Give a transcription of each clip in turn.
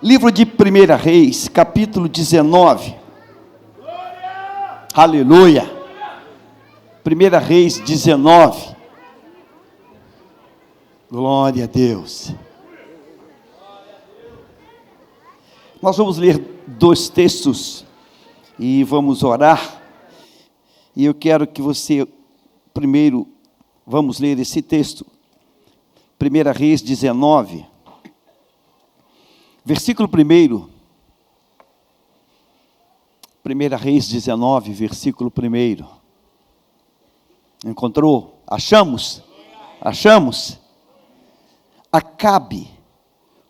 Livro de 1 Reis, capítulo 19. Glória! Aleluia! 1 Reis 19. Glória a Deus. Nós vamos ler 2 textos e vamos orar. E eu quero que você, primeiro, vamos ler esse texto. 1 Reis 19. Versículo 1. 1 Reis 19, versículo 1. Encontrou? Achamos? Achamos? Acabe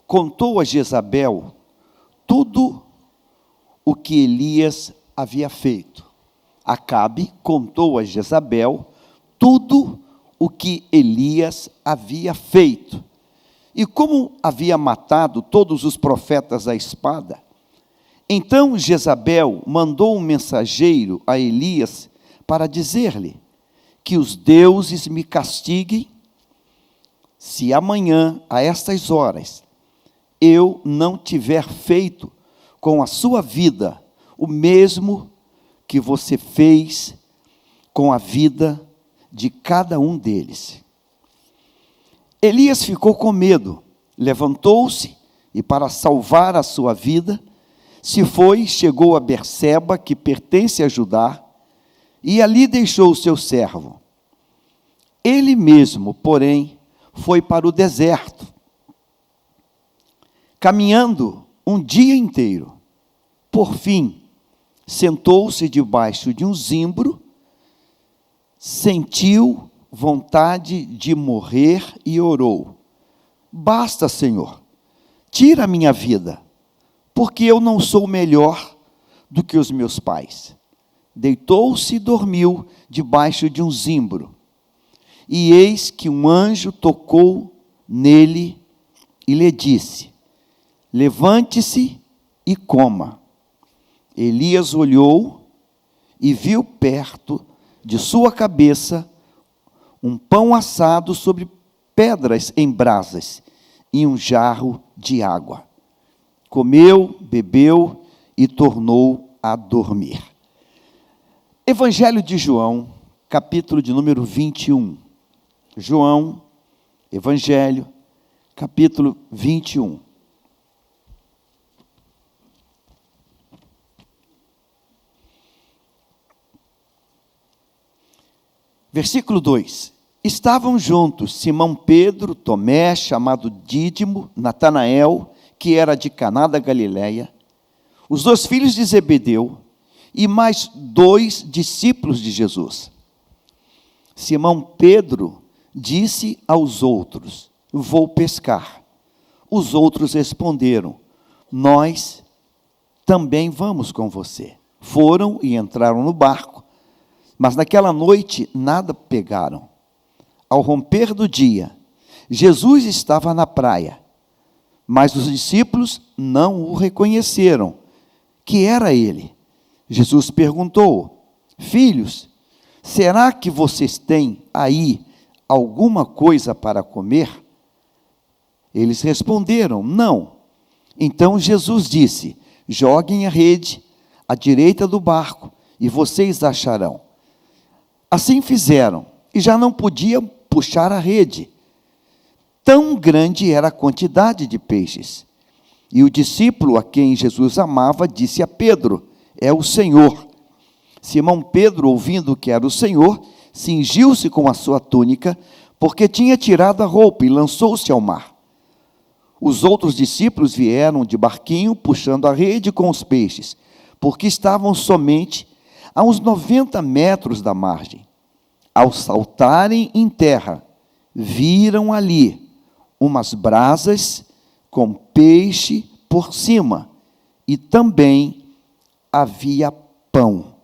contou a Jezabel tudo o que Elias havia feito. Acabe contou a Jezabel tudo o que Elias havia feito. E como havia matado todos os profetas à espada. Então Jezabel mandou um mensageiro a Elias para dizer-lhe: que os deuses me castiguem, se amanhã, a estas horas, eu não tiver feito com a sua vida o mesmo que você fez com a vida de cada um deles. Elias ficou com medo, levantou-se e, para salvar a sua vida, se foi, chegou a Berseba, que pertence a Judá, e ali deixou o seu servo. Ele mesmo, porém, foi para o deserto, caminhando um dia inteiro. Por fim, sentou-se debaixo de um zimbro, sentiu vontade de morrer e orou: basta, Senhor, tira a minha vida, porque eu não sou melhor do que os meus pais. Deitou-se e dormiu debaixo de um zimbro. E eis que um anjo tocou nele e lhe disse: levante-se e coma. Elias olhou e viu perto de sua cabeça um pão assado sobre pedras em brasas e um jarro de água. Comeu, bebeu e tornou a dormir. Evangelho de João, capítulo de número 21. João, Evangelho, capítulo 21. Versículo 2. Estavam juntos Simão Pedro, Tomé, chamado Dídimo, Natanael, que era de Caná da Galileia, os 2 filhos de Zebedeu, e mais 2 discípulos de Jesus. Simão Pedro disse aos outros: vou pescar. Os outros responderam: nós também vamos com você. Foram e entraram no barco, mas naquela noite nada pegaram. Ao romper do dia, Jesus estava na praia, mas os discípulos não o reconheceram, que era ele. Jesus perguntou: filhos, será que vocês têm aí alguma coisa para comer? Eles responderam: não. Então Jesus disse: joguem a rede à direita do barco e vocês acharão. Assim fizeram, e já não podiam puxar a rede. Tão grande era a quantidade de peixes. E o discípulo a quem Jesus amava disse a Pedro: é o Senhor. Simão Pedro, ouvindo que era o Senhor, cingiu-se com a sua túnica, porque tinha tirado a roupa, e lançou-se ao mar. Os outros discípulos vieram de barquinho, puxando a rede com os peixes, porque estavam somente a uns 90 metros da margem. Ao saltarem em terra, viram ali umas brasas com peixe por cima, e também havia pão.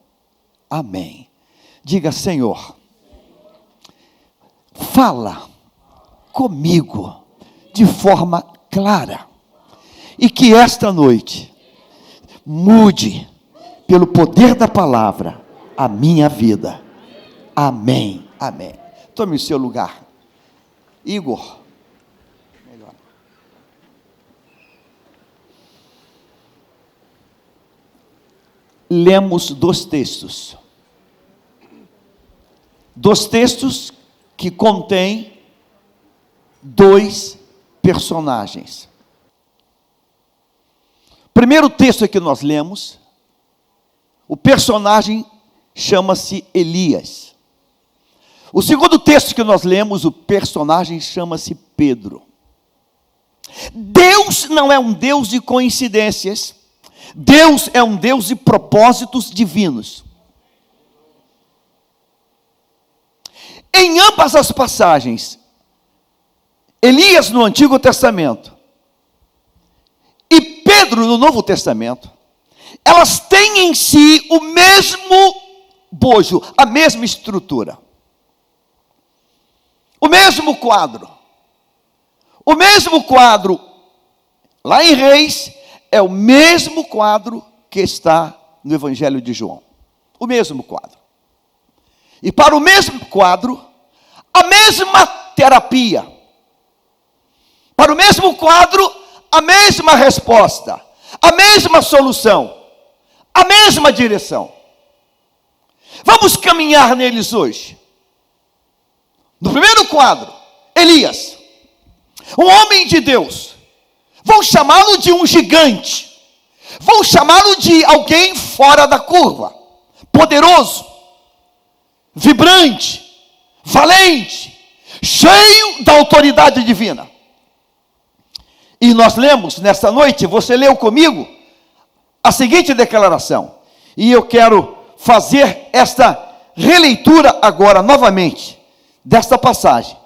Amém. Diga: Senhor, fala comigo de forma clara, e que esta noite mude, pelo poder da palavra, a minha vida. Amém, amém. Tome o seu lugar. Igor. Melhor. lemos dois textos. Dois textos que contêm dois personagens. O primeiro texto que nós lemos, o personagem chama-se Elias. O segundo texto que nós lemos, o personagem chama-se Pedro. Deus não é um Deus de coincidências. Deus é um Deus de propósitos divinos. Em ambas as passagens, Elias no Antigo Testamento e Pedro no Novo Testamento, elas têm em si o mesmo bojo, a mesma estrutura, o mesmo quadro. O mesmo quadro, lá em Reis, é o mesmo quadro que está no Evangelho de João. O mesmo quadro. E para o mesmo quadro, a mesma terapia. Para o mesmo quadro, a mesma resposta, a mesma solução, a mesma direção. Vamos caminhar neles hoje. No primeiro quadro, Elias, um homem de Deus. Vou chamá-lo de um gigante. Vou chamá-lo de alguém fora da curva. Poderoso, vibrante, valente, cheio da autoridade divina. E nós lemos nesta noite, você leu comigo, a seguinte declaração. E eu quero fazer esta releitura agora, novamente, desta passagem.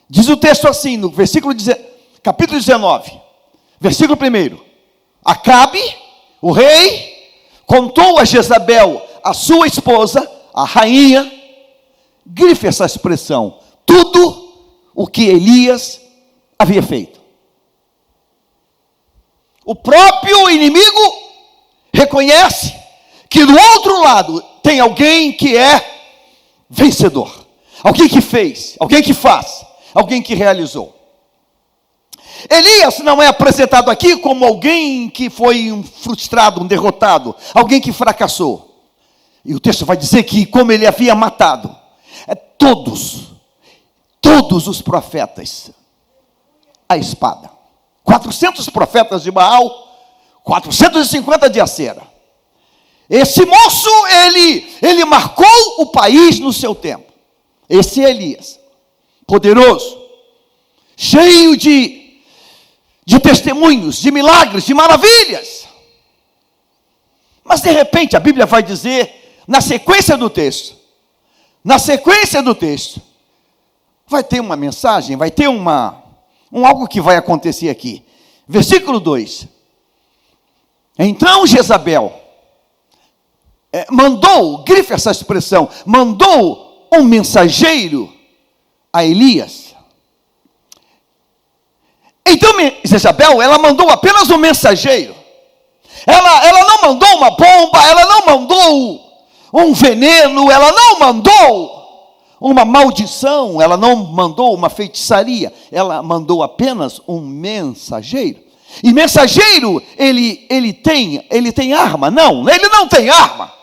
Diz o texto assim, no capítulo 19, versículo 1. Acabe, o rei, contou a Jezabel, a sua esposa, a rainha, grife essa expressão, tudo o que Elias havia feito. O próprio inimigo reconhece que do outro lado tem alguém que é vencedor. Alguém que fez, alguém que faz, alguém que realizou. Elias não é apresentado aqui como alguém que foi um frustrado, um derrotado, alguém que fracassou. E o texto vai dizer que como ele havia matado todos os profetas, a espada. 400 profetas de Baal, 450 de Acera. Esse moço, ele marcou o país no seu tempo. Esse é Elias, poderoso, cheio de testemunhos, de milagres, de maravilhas. Mas de repente a Bíblia vai dizer, na sequência do texto, vai ter uma mensagem, vai ter algo que vai acontecer aqui. Versículo 2. Então Jezabel mandou, grife essa expressão, mandou um mensageiro a Elias. Então Jezabel, ela mandou apenas um mensageiro. Ela não mandou uma bomba, ela não mandou um veneno, ela não mandou uma maldição, ela não mandou uma feitiçaria, ela mandou apenas um mensageiro. E mensageiro, ele tem arma? Não, ele não tem arma.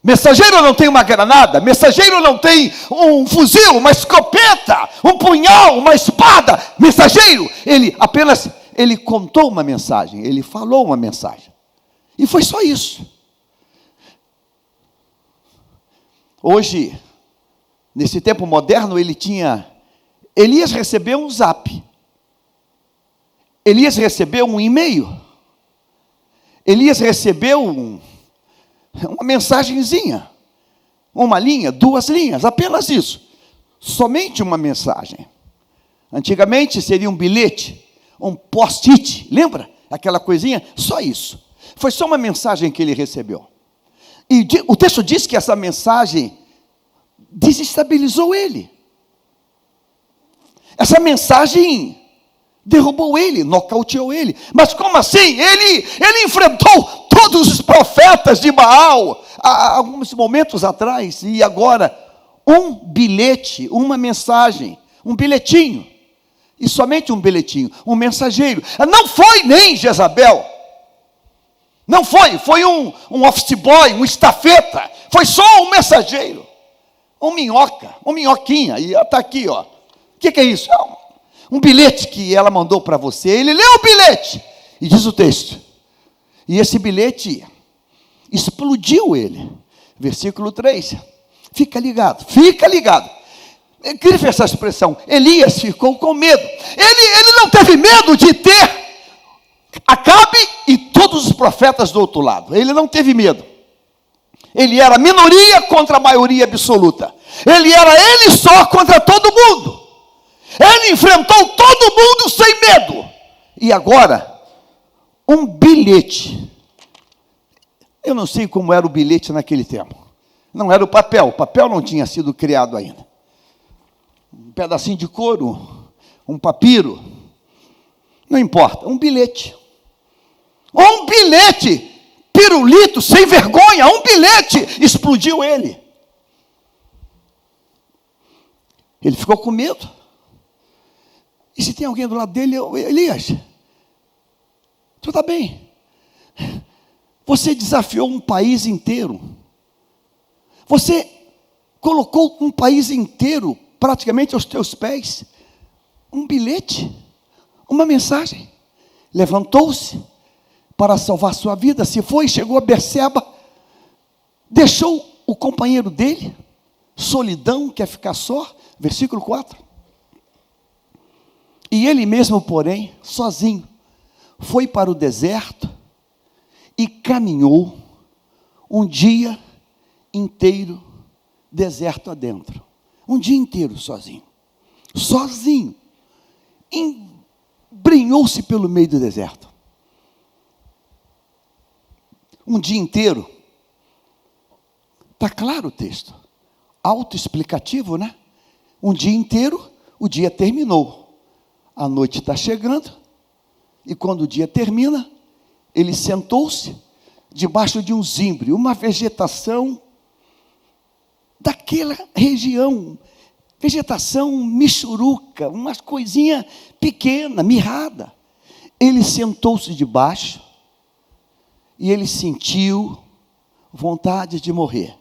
Mensageiro não tem uma granada, mensageiro não tem um fuzil, uma escopeta, um punhal, uma espada. Mensageiro, ele contou uma mensagem, ele falou uma mensagem. E foi só isso. Hoje, nesse tempo moderno, Elias recebeu um zap. Elias recebeu um e-mail. Elias recebeu uma mensagenzinha. Uma linha, 2 linhas, apenas isso. Somente uma mensagem. Antigamente seria um bilhete, um post-it, lembra? Aquela coisinha, só isso. Foi só uma mensagem que ele recebeu. E o texto diz que essa mensagem desestabilizou ele. Essa mensagem derrubou ele, nocauteou ele. Mas como assim? Ele enfrentou todos os profetas de Baal há alguns momentos atrás. E agora, um bilhete, uma mensagem, um bilhetinho. E somente um bilhetinho, um mensageiro. Não foi nem Jezabel. Não foi um office boy, um estafeta. Foi só um mensageiro. Um minhoquinha. E está aqui, ó. O que é isso? É um bilhete que ela mandou para você. Ele leu o bilhete. E diz o texto. E esse bilhete explodiu ele. Versículo 3. Fica ligado. Eu queria ver essa expressão. Elias ficou com medo. Ele não teve medo de ter Acabe e todos os profetas do outro lado. Ele não teve medo. Ele era a minoria contra a maioria absoluta. Ele era ele só contra todo mundo. Ele enfrentou todo mundo sem medo. E agora, um bilhete. Eu não sei como era o bilhete naquele tempo. Não era o papel não tinha sido criado ainda. Um pedacinho de couro, um papiro, não importa, um bilhete. Um bilhete, pirulito, sem vergonha, um bilhete, explodiu ele. Ele ficou com medo. E se tem alguém do lado dele, Elias, tu está bem. Você desafiou um país inteiro. Você colocou um país inteiro praticamente aos teus pés. Um bilhete, uma mensagem. Levantou-se para salvar sua vida. Se foi, chegou a Berseba, deixou o companheiro dele, solidão, quer ficar só. Versículo 4. E ele mesmo, porém, sozinho, foi para o deserto e caminhou um dia inteiro, deserto adentro. Um dia inteiro sozinho. Sozinho. Embrenhou-se pelo meio do deserto. Um dia inteiro. Está claro o texto. Autoexplicativo, né? Um dia inteiro, o dia terminou. A noite está chegando. E quando o dia termina, ele sentou-se debaixo de um zimbre, uma vegetação daquela região, vegetação michuruca, uma coisinha pequena, mirrada. Ele sentou-se debaixo e ele sentiu vontade de morrer.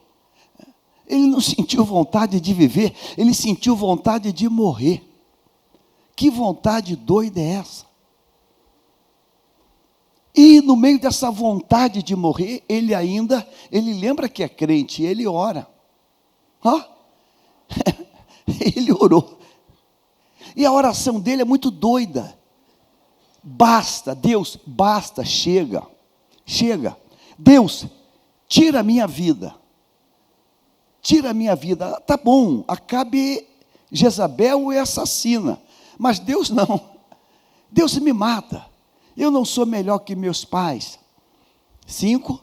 Ele não sentiu vontade de viver, ele sentiu vontade de morrer. Que vontade doida é essa? E no meio dessa vontade de morrer, ele lembra que é crente, ele ora. Ele orou. E a oração dele é muito doida. Basta, Deus, basta, chega. Deus, tira a minha vida. Tira a minha vida. Tá bom, Acabe, Jezabel é assassina. Mas Deus não. Deus me mata. Eu não sou melhor que meus pais. 5.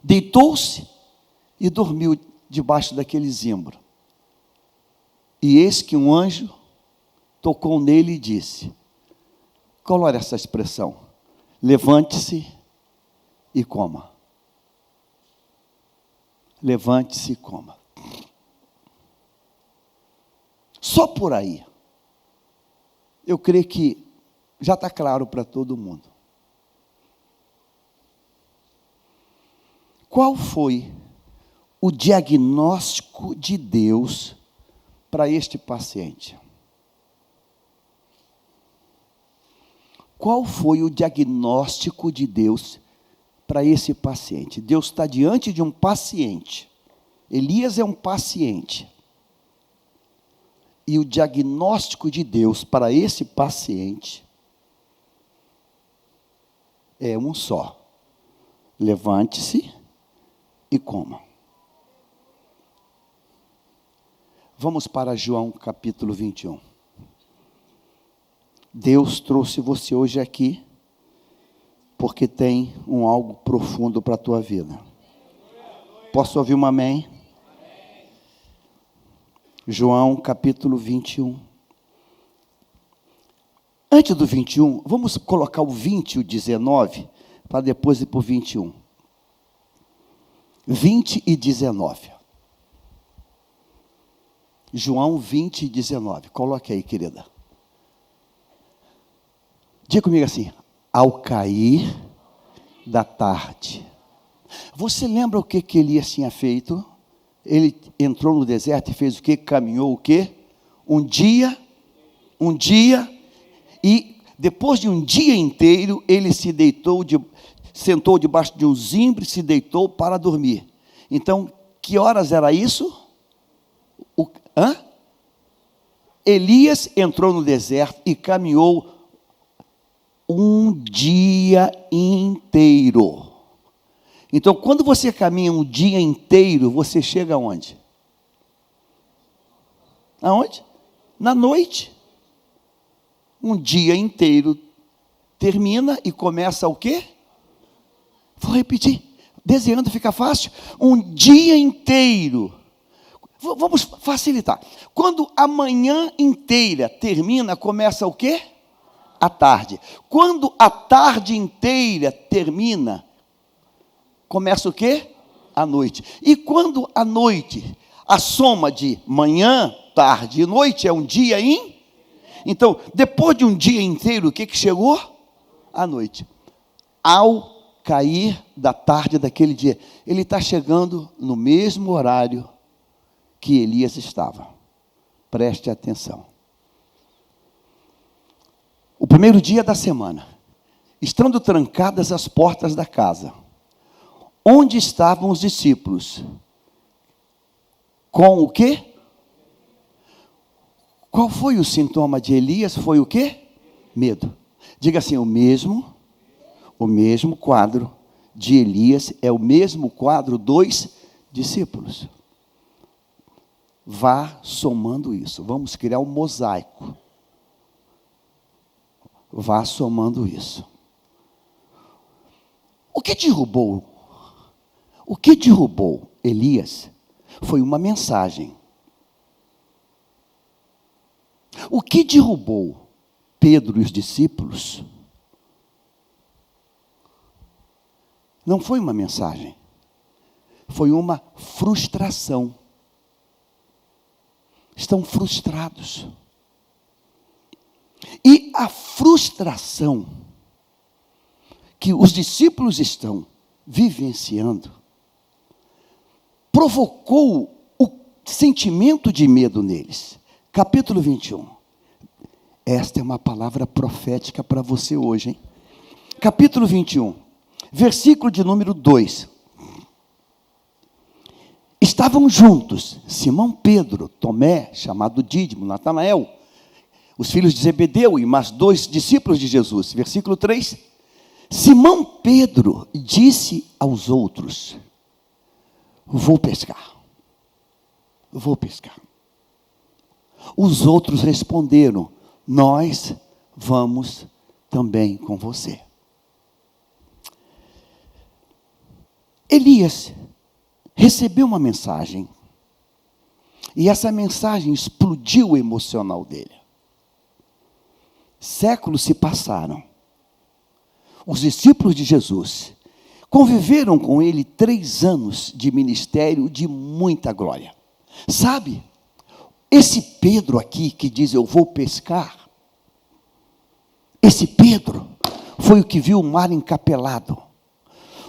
Deitou-se e dormiu debaixo daquele zimbro. E eis que um anjo tocou nele e disse, colore essa expressão, levante-se e coma. Levante-se e coma. Só por aí, eu creio que já está claro para todo mundo. Qual foi o diagnóstico de Deus para este paciente? Qual foi o diagnóstico de Deus para esse paciente? Deus está diante de um paciente. Elias é um paciente. E o diagnóstico de Deus para esse paciente é um só. Levante-se e coma. Vamos para João capítulo 21. Deus trouxe você hoje aqui porque tem algo profundo para a tua vida. Posso ouvir um amém? João capítulo 21. Antes do 21, vamos colocar o 20 e o 19, para depois ir para o 21. 20 e 19. João 20 e 19. Coloque aí, querida. Diga comigo assim, ao cair da tarde. Você lembra o que Elias tinha feito? Ele entrou no deserto e fez o quê? Caminhou o quê? Um dia, e depois de um dia inteiro, ele se deitou, sentou debaixo de um zimbre, se deitou para dormir. Então, que horas era isso? Elias entrou no deserto e caminhou um dia inteiro. Então, quando você caminha um dia inteiro, você chega aonde? Aonde? Na noite. Um dia inteiro termina e começa o quê? Vou repetir. Desenhando fica fácil. Um dia inteiro. Vamos facilitar. Quando a manhã inteira termina, começa o quê? A tarde. Quando a tarde inteira termina, começa o quê? A noite. E quando a noite, a soma de manhã, tarde e noite é um dia Então, depois de um dia inteiro, o que chegou? A noite. Ao cair da tarde daquele dia, ele está chegando no mesmo horário que Elias estava. Preste atenção. O primeiro dia da semana, estando trancadas as portas da casa, onde estavam os discípulos? Com o quê? Qual foi o sintoma de Elias? Foi o quê? Medo. Diga assim, o mesmo quadro de Elias é o mesmo quadro dos discípulos. Vá somando isso. Vamos criar um mosaico. Vá somando isso. O que derrubou Elias foi uma mensagem. O que derrubou Pedro e os discípulos não foi uma mensagem, foi uma frustração. Estão frustrados. E a frustração que os discípulos estão vivenciando provocou o sentimento de medo neles. Capítulo 21. Esta é uma palavra profética para você hoje, hein? Capítulo 21, versículo de número 2. Estavam juntos Simão Pedro, Tomé, chamado Dídimo, Natanael, os filhos de Zebedeu e mais 2 discípulos de Jesus. Versículo 3. Simão Pedro disse aos outros: vou pescar. Os outros responderam: nós vamos também com você. Elias recebeu uma mensagem, e essa mensagem explodiu o emocional dele. Séculos se passaram. Os discípulos de Jesus conviveram com ele 3 anos de ministério de muita glória. Sabe, esse Pedro aqui que diz eu vou pescar, esse Pedro foi o que viu o mar encapelado,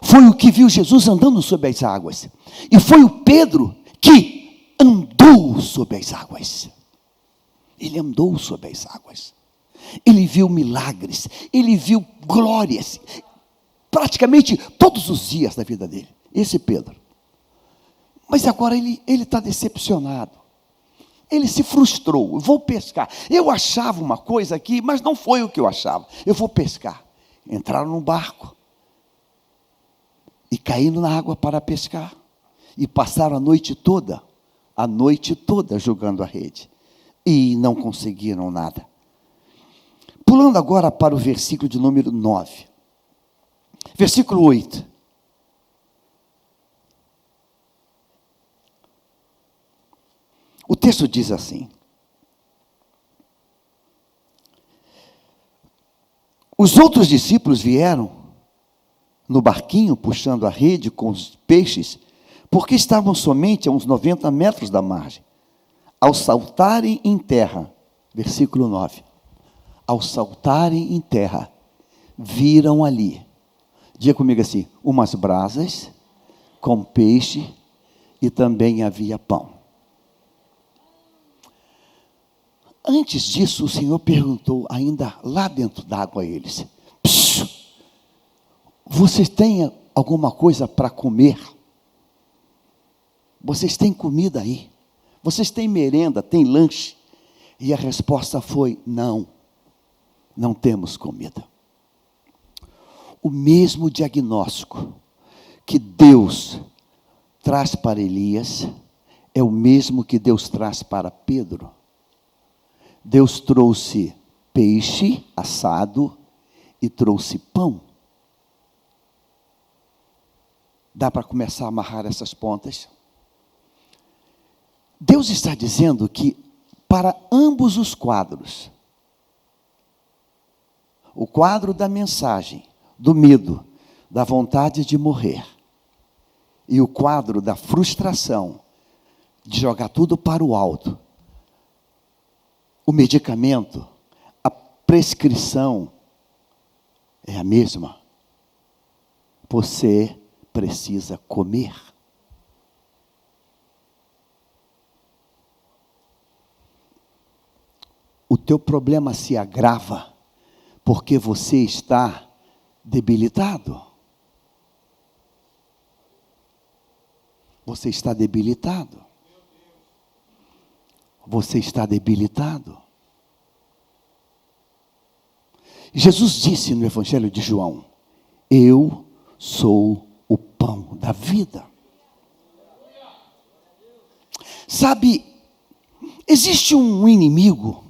foi o que viu Jesus andando sobre as águas, e foi o Pedro que andou sobre as águas. Ele andou sobre as águas, ele viu milagres, ele viu glórias, praticamente todos os dias da vida dele, esse Pedro. Mas agora ele está decepcionado, ele se frustrou. Eu vou pescar, eu achava uma coisa aqui, mas não foi o que eu achava. Eu vou pescar. Entraram no barco e caíram na água para pescar, e passaram a noite toda jogando a rede, e não conseguiram nada. Pulando agora para o versículo de número 9, versículo 8. O texto diz assim: os outros discípulos vieram no barquinho, puxando a rede com os peixes, porque estavam somente a uns 90 metros da margem. Ao saltarem em terra, versículo 9, ao saltarem em terra, viram ali Diga comigo assim: umas brasas com peixe e também havia pão. Antes disso, o Senhor perguntou, ainda lá dentro d'água, a eles: vocês têm alguma coisa para comer? Vocês têm comida aí? Vocês têm merenda, têm lanche? E a resposta foi: não, não temos comida. O mesmo diagnóstico que Deus traz para Elias é o mesmo que Deus traz para Pedro. Deus trouxe peixe assado e trouxe pão. Dá para começar a amarrar essas pontas? Deus está dizendo que para ambos os quadros, o quadro da mensagem, do medo, da vontade de morrer, e o quadro da frustração, de jogar tudo para o alto, o medicamento, a prescrição é a mesma. Você precisa comer. O teu problema se agrava porque você está debilitado. Você está debilitado. Você está debilitado. Jesus disse no Evangelho de João: eu sou o pão da vida. Sabe, existe um inimigo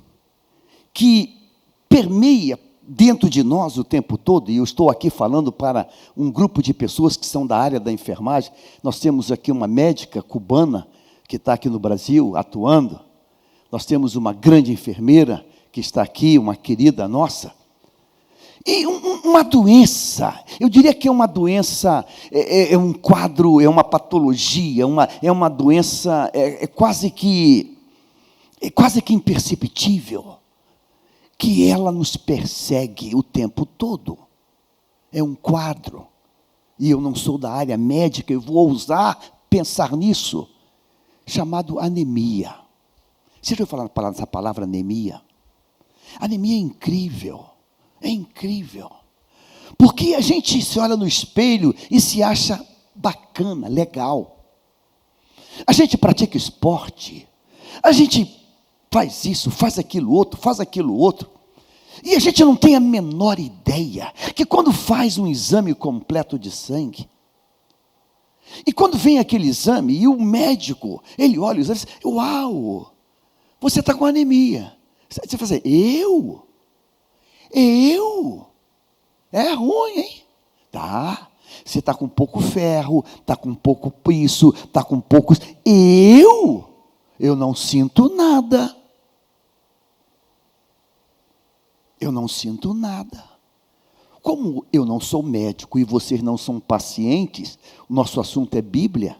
que permeia dentro de nós o tempo todo, e eu estou aqui falando para um grupo de pessoas que são da área da enfermagem. Nós temos aqui uma médica cubana que está aqui no Brasil atuando. Nós temos uma grande enfermeira que está aqui, uma querida nossa. E uma doença, eu diria que é uma doença, é um quadro, é uma patologia, é uma doença, é quase que imperceptível, que ela nos persegue o tempo todo. É um quadro, e eu não sou da área médica, eu vou ousar pensar nisso, chamado anemia. Você já ouviu falar essa palavra anemia? Anemia é incrível. É incrível, porque a gente se olha no espelho e se acha bacana, legal. A gente pratica esporte, a gente faz isso, faz aquilo outro, e a gente não tem a menor ideia que quando faz um exame completo de sangue, e quando vem aquele exame, e o médico, ele olha o exame e diz: uau, você está com anemia. Você vai dizer: eu? É ruim, hein? Tá, você está com pouco ferro, está com pouco isso, está com poucos. Eu não sinto nada. Eu não sinto nada. Como eu não sou médico e vocês não são pacientes, o nosso assunto é Bíblia,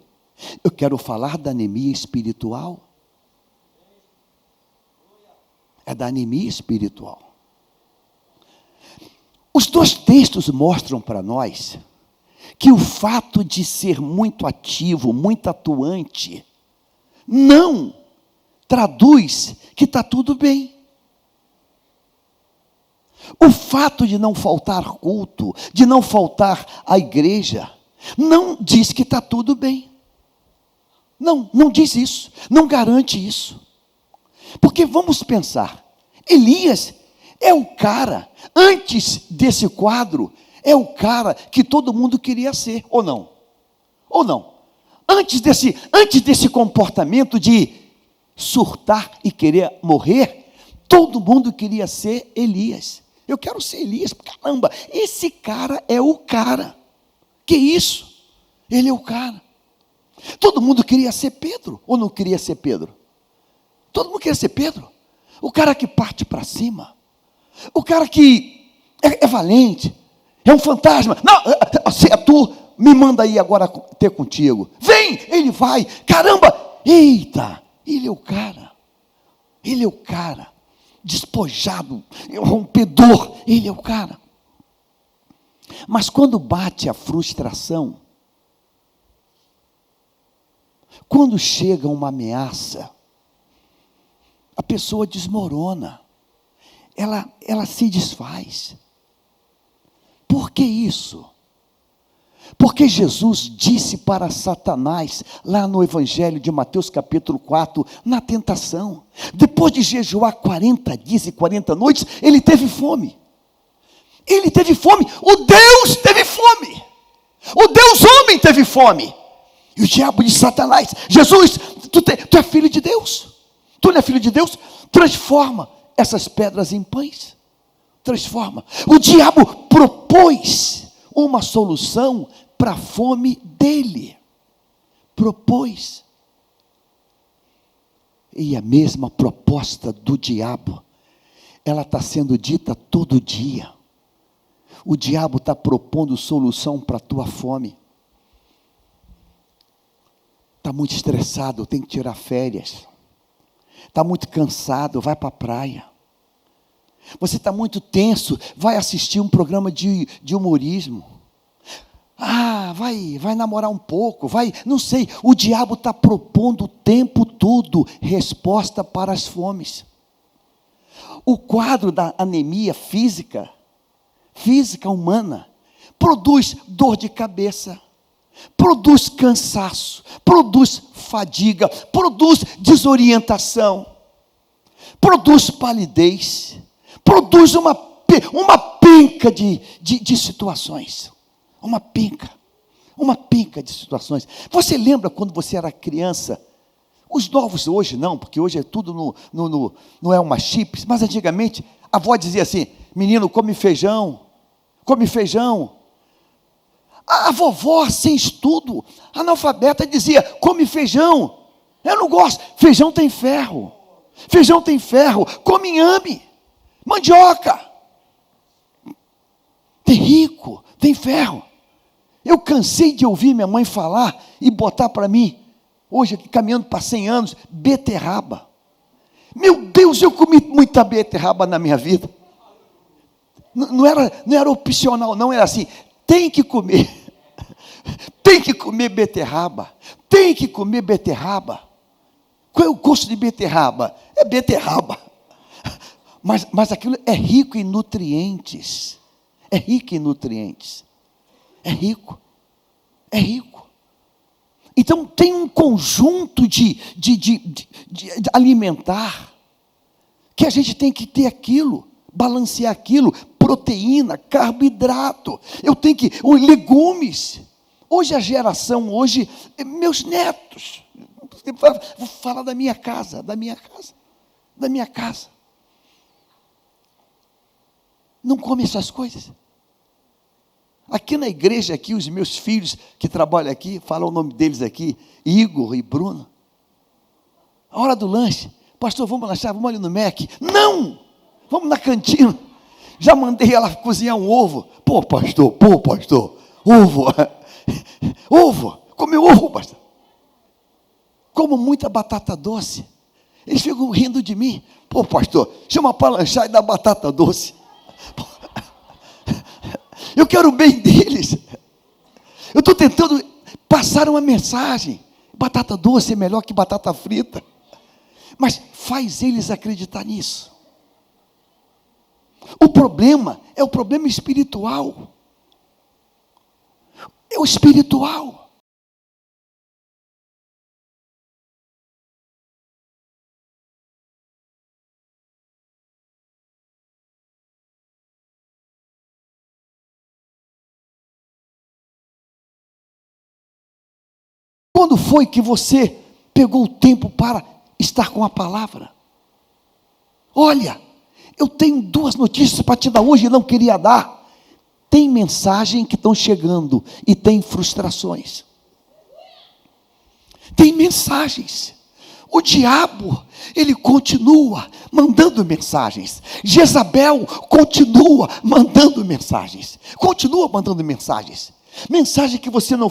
eu quero falar da anemia espiritual. É da anemia espiritual. Os dois textos mostram para nós que o fato de ser muito ativo, muito atuante, não traduz que está tudo bem. O fato de não faltar culto, de não faltar à igreja, não diz que está tudo bem. Não diz isso, não garante isso. Porque vamos pensar, Elias é o cara, antes desse quadro, é o cara que todo mundo queria ser, ou não? Ou não? Antes desse comportamento de surtar e querer morrer, todo mundo queria ser Elias. Eu quero ser Elias, caramba, esse cara é o cara. Que isso? Ele é o cara. Todo mundo queria ser Pedro, ou não queria ser Pedro? Todo mundo queria ser Pedro. O cara que parte para cima. O cara que é valente, é um fantasma. Não, se é tu, me manda aí agora ter contigo. Vem, ele vai. Caramba, eita, ele é o cara. Ele é o cara. Despojado, rompedor, ele é o cara. Mas quando bate a frustração, quando chega uma ameaça, a pessoa desmorona, ela se desfaz. Por que isso? Porque Jesus disse para Satanás, lá no Evangelho de Mateus capítulo 4, na tentação, depois de jejuar 40 dias e 40 noites, ele teve fome. Ele teve fome, o Deus teve fome, o Deus homem teve fome. E o diabo disse: Satanás, Jesus, tu é filho de Deus, tu não é filho de Deus? Transforma essas pedras em pães, transforma. O diabo propôs uma solução para a fome dele, propôs. E a mesma proposta do diabo, ela está sendo dita todo dia. O diabo está propondo solução para a tua fome. Está muito estressado, tem que tirar férias. Está muito cansado, vai para a praia. Você está muito tenso, vai assistir um programa de humorismo. Vai namorar um pouco, não sei. O diabo está propondo o tempo todo resposta para as fomes. O quadro da anemia física humana, produz dor de cabeça, produz cansaço, produz fadiga, produz desorientação, produz palidez, produz uma penca de situações, uma penca de situações. Você lembra quando você era criança? Os novos hoje não, porque hoje é tudo não é uma chips, mas antigamente a avó dizia assim: menino, come feijão. A vovó, sem estudo, analfabeta, dizia: come feijão. Eu não gosto, feijão tem ferro, come inhame, mandioca, tem rico, tem ferro. Eu cansei de ouvir minha mãe falar e botar para mim, hoje aqui caminhando para 100 anos, beterraba. Meu Deus, eu comi muita beterraba na minha vida. Não era opcional, não, era assim: tem que comer beterraba, Qual é o gosto de beterraba? É beterraba, mas aquilo é rico em nutrientes, é rico. Então tem um conjunto de alimentar, que a gente tem que ter aquilo, balancear aquilo, proteína, carboidrato, legumes. Hoje a geração, meus netos, vou falar da minha casa, não come essas coisas. Aqui na igreja, os meus filhos que trabalham aqui, fala o nome deles aqui, Igor e Bruno. A hora do lanche: pastor, vamos lanchar, vamos ali no Mac. Não! Vamos na cantina. Já mandei ela cozinhar um ovo. Pô, pastor, ovo, comeu ovo, pastor. Como muita batata doce. Eles ficam rindo de mim. Pô, pastor, chama para lanchar e dá batata doce. Eu quero o bem deles. Eu estou tentando passar uma mensagem: batata doce é melhor que batata frita. Mas faz eles acreditar nisso. O problema é o problema espiritual. É o espiritual. Quando foi que você pegou o tempo para estar com a palavra? Olha, eu tenho 2 notícias para te dar hoje e não queria dar. Tem mensagem que estão chegando e tem frustrações. Tem mensagens. O diabo, ele continua mandando mensagens. Jezabel continua mandando mensagens. Mensagem que você não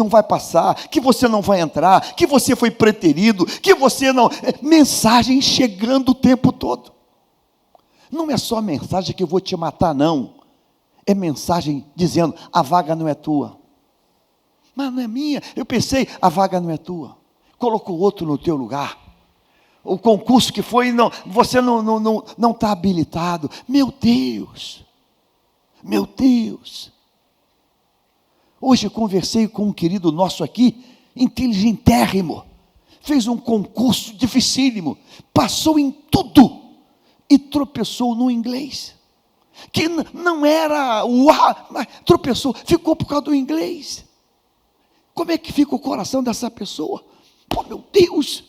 vai passar, que você não vai entrar, que você foi preterido, que você não... Mensagem chegando o tempo todo. Não é só mensagem que eu vou te matar, não. é mensagem dizendo: a vaga não é tua. Mas não é minha. Eu pensei: a vaga não é tua. Colocou outro no teu lugar. O concurso que foi, não, você não está habilitado. Meu Deus. Meu Deus. Hoje eu conversei com um querido nosso aqui, inteligentérrimo. Fez um concurso dificílimo. Passou em tudo. E tropeçou no inglês. Que não era mas tropeçou, ficou por causa do inglês. Como é que fica o coração dessa pessoa? Pô, meu Deus!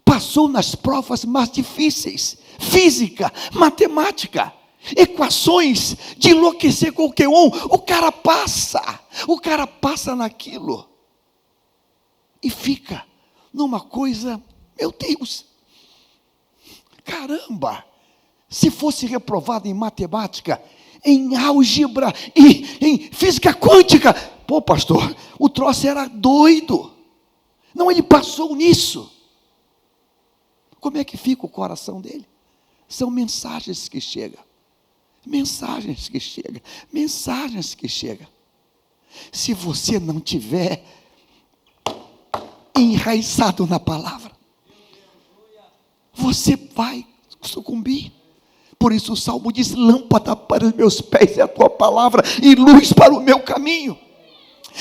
Passou nas provas mais difíceis, física, matemática, equações de enlouquecer qualquer um. O cara passa naquilo e fica numa coisa, meu Deus, caramba, se fosse reprovado em matemática, em álgebra e em física quântica, pô, pastor, o troço era doido. Não, ele passou nisso. Como é que fica o coração dele? São mensagens que chegam. Mensagens que chegam. Mensagens que chegam. Se você não tiver enraizado na palavra, você vai sucumbir. Por isso o Salmo diz: lâmpada para os meus pés é a tua palavra e luz para o meu caminho.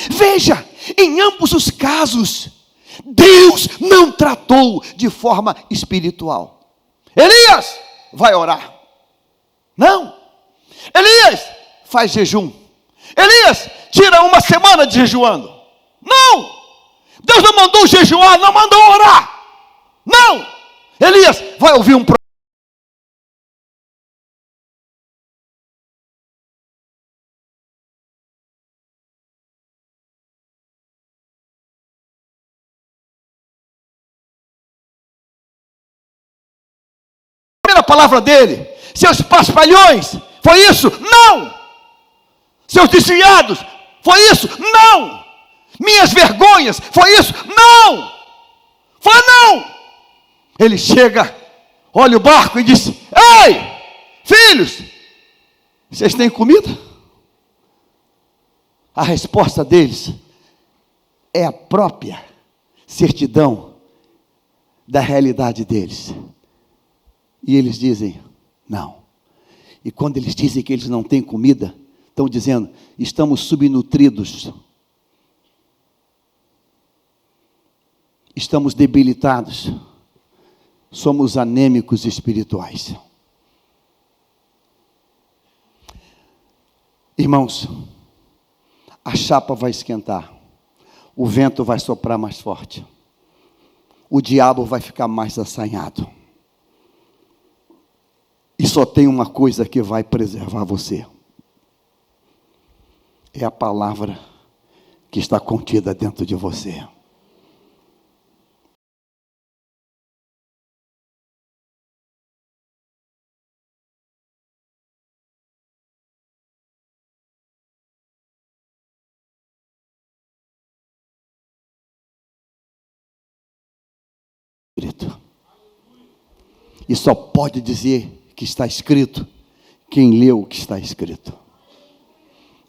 Veja, em ambos os casos, Deus não tratou de forma espiritual. Elias, vai orar. Não. Elias, faz jejum. Elias, tira uma semana de jejuando. Não. Deus não mandou jejuar, não mandou orar. Não. Elias, vai ouvir um profeta. A palavra dele, seus paspalhões, foi isso? Não! Seus desviados, foi isso? Não! Minhas vergonhas, foi isso? Não! Foi não! Ele chega, olha o barco e diz: ei, filhos, vocês têm comida? A resposta deles é a própria certidão da realidade deles. E eles dizem: não. E quando eles dizem que eles não têm comida, estão dizendo: estamos subnutridos, estamos debilitados, somos anêmicos espirituais. Irmãos, a chapa vai esquentar, o vento vai soprar mais forte, o diabo vai ficar mais assanhado. E só tem uma coisa que vai preservar você. É a palavra que está contida dentro de você. E só pode dizer que está escrito quem leu o que está escrito.